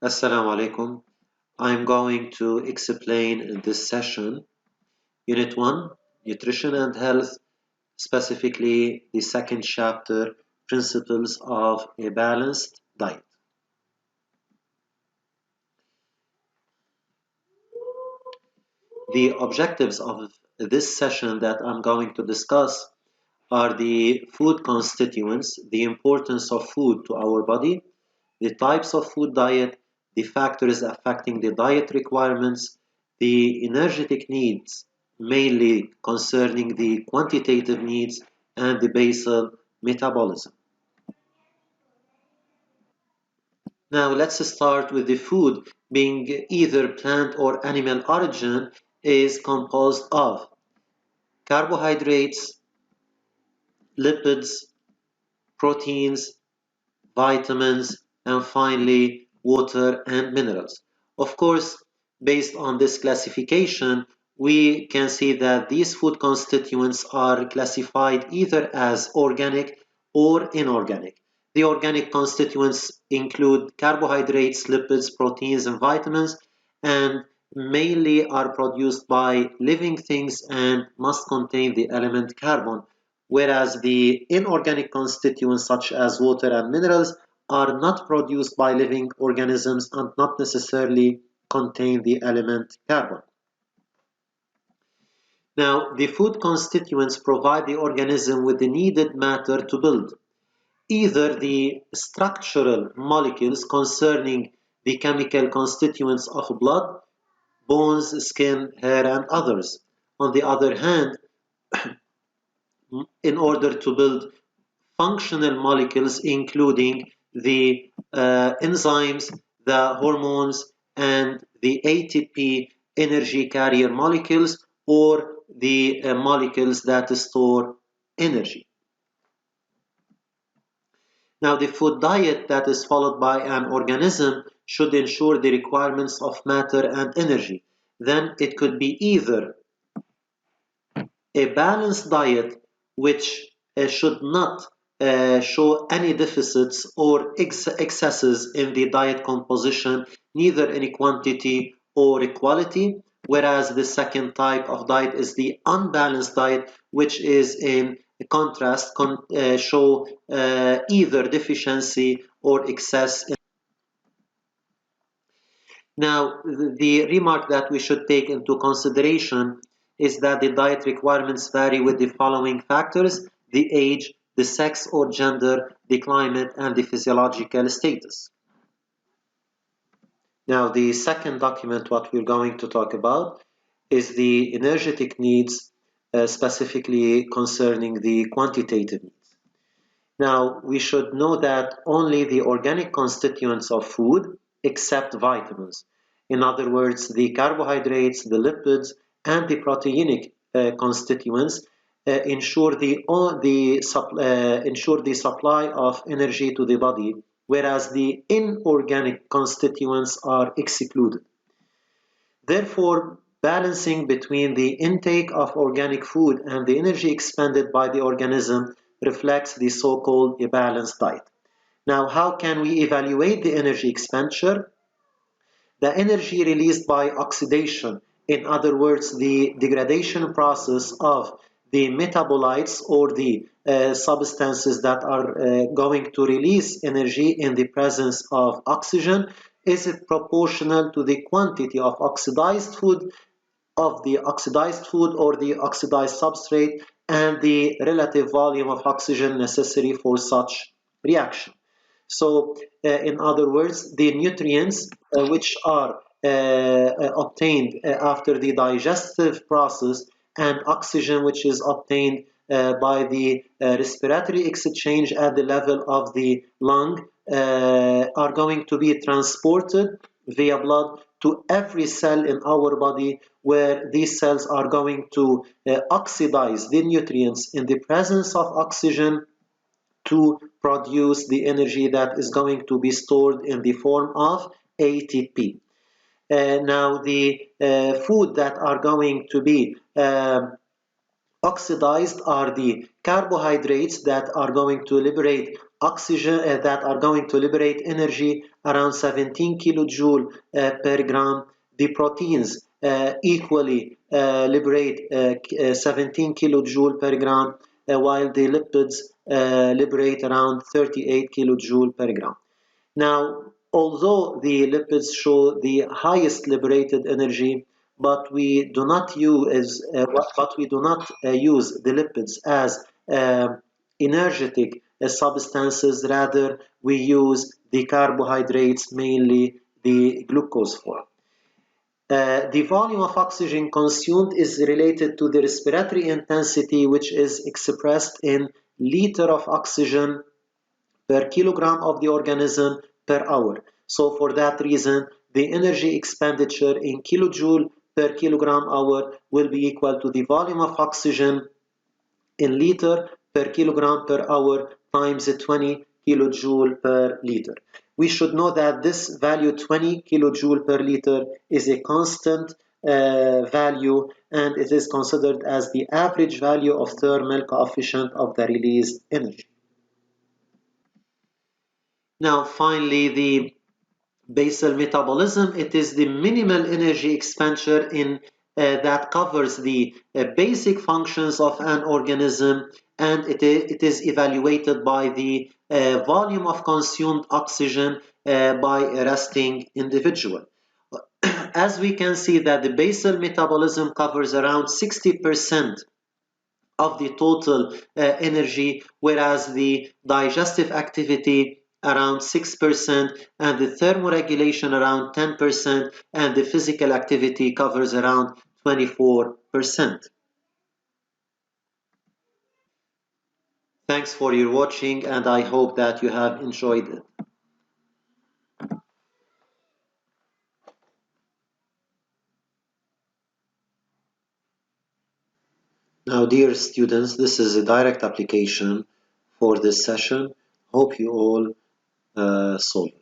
Assalamu alaikum. I'm going to explain in this session Unit 1, Nutrition and Health, specifically the second chapter, Principles of a Balanced Diet. The objectives of this session that I'm going to discuss are the food constituents, the importance of food to our body, the types of food diet, the factors affecting the diet requirements, the energetic needs, mainly concerning the quantitative needs, and the basal metabolism. Now let's start with the food being either plant or animal origin is composed of carbohydrates, lipids, proteins, vitamins, and finally water and minerals. Of course, based on this classification, we can see that these food constituents are classified either as organic or inorganic. The organic constituents include carbohydrates, lipids, proteins, and vitamins, and mainly are produced by living things and must contain the element carbon, whereas the inorganic constituents such as water and minerals are not produced by living organisms and not necessarily contain the element carbon. Now, the food constituents provide the organism with the needed matter to build, either the structural molecules concerning the chemical constituents of blood, bones, skin, hair, and others. On the other hand, in order to build functional molecules including the enzymes, the hormones, and the ATP energy carrier molecules or the molecules that store energy. Now, the food diet that is followed by an organism should ensure the requirements of matter and energy. Then it could be either a balanced diet which should not show any deficits or excesses in the diet composition, neither in quantity or quality, whereas the second type of diet is the unbalanced diet, which is in contrast, show either deficiency or excess. Now, the remark that we should take into consideration is that the diet requirements vary with the following factors: the age, the sex or gender, the climate, and the physiological status. Now, the second document, what we're going to talk about, is the energetic needs, specifically concerning the quantitative needs. Now, we should know that only the organic constituents of food except vitamins. In other words, the carbohydrates, the lipids, and the proteinic constituents ensure the supply of energy to the body, whereas the inorganic constituents are excluded. Therefore, balancing between the intake of organic food and the energy expended by the organism reflects the so-called a balanced diet. Now, how can we evaluate the energy expenditure? The energy released by oxidation, in other words, the degradation process of the metabolites or the substances that are going to release energy in the presence of oxygen, is it proportional to the quantity of oxidized food or the oxidized substrate and the relative volume of oxygen necessary for such reaction. So, in other words, the nutrients which are obtained after the digestive process and oxygen which is obtained by the respiratory exchange at the level of the lung are going to be transported via blood to every cell in our body, where these cells are going to oxidize the nutrients in the presence of oxygen to produce the energy that is going to be stored in the form of ATP. Now, the food that are going to be oxidized are the carbohydrates that are going to liberate oxygen that are going to liberate energy around 17 kilojoule per gram. The proteins equally liberate 17 kilojoule per gram, while the lipids liberate around 38 kilojoule per gram. Now, although the lipids show the highest liberated energy, but we do not use the lipids as energetic substances. Rather, we use the carbohydrates, mainly the glucose form. The volume of oxygen consumed is related to the respiratory intensity, which is expressed in liter of oxygen per kilogram of the organism per hour. So for that reason, the energy expenditure in kilojoule per kilogram hour will be equal to the volume of oxygen in liter per kilogram per hour times 20 kilojoule per liter. We should know that this value 20 kilojoule per liter is a constant value, and it is considered as the average value of thermal coefficient of the released energy. Now, finally, the basal metabolism. It is the minimal energy expenditure that covers the basic functions of an organism, and it is evaluated by the volume of consumed oxygen by a resting individual. As we can see that the basal metabolism covers around 60% of the total energy, whereas the digestive activity around 6% and the thermoregulation around 10% and the physical activity covers around 24%. Thanks for your watching, and I hope that you have enjoyed it. Now, dear students, this is a direct application for this session. Hope you all solve it.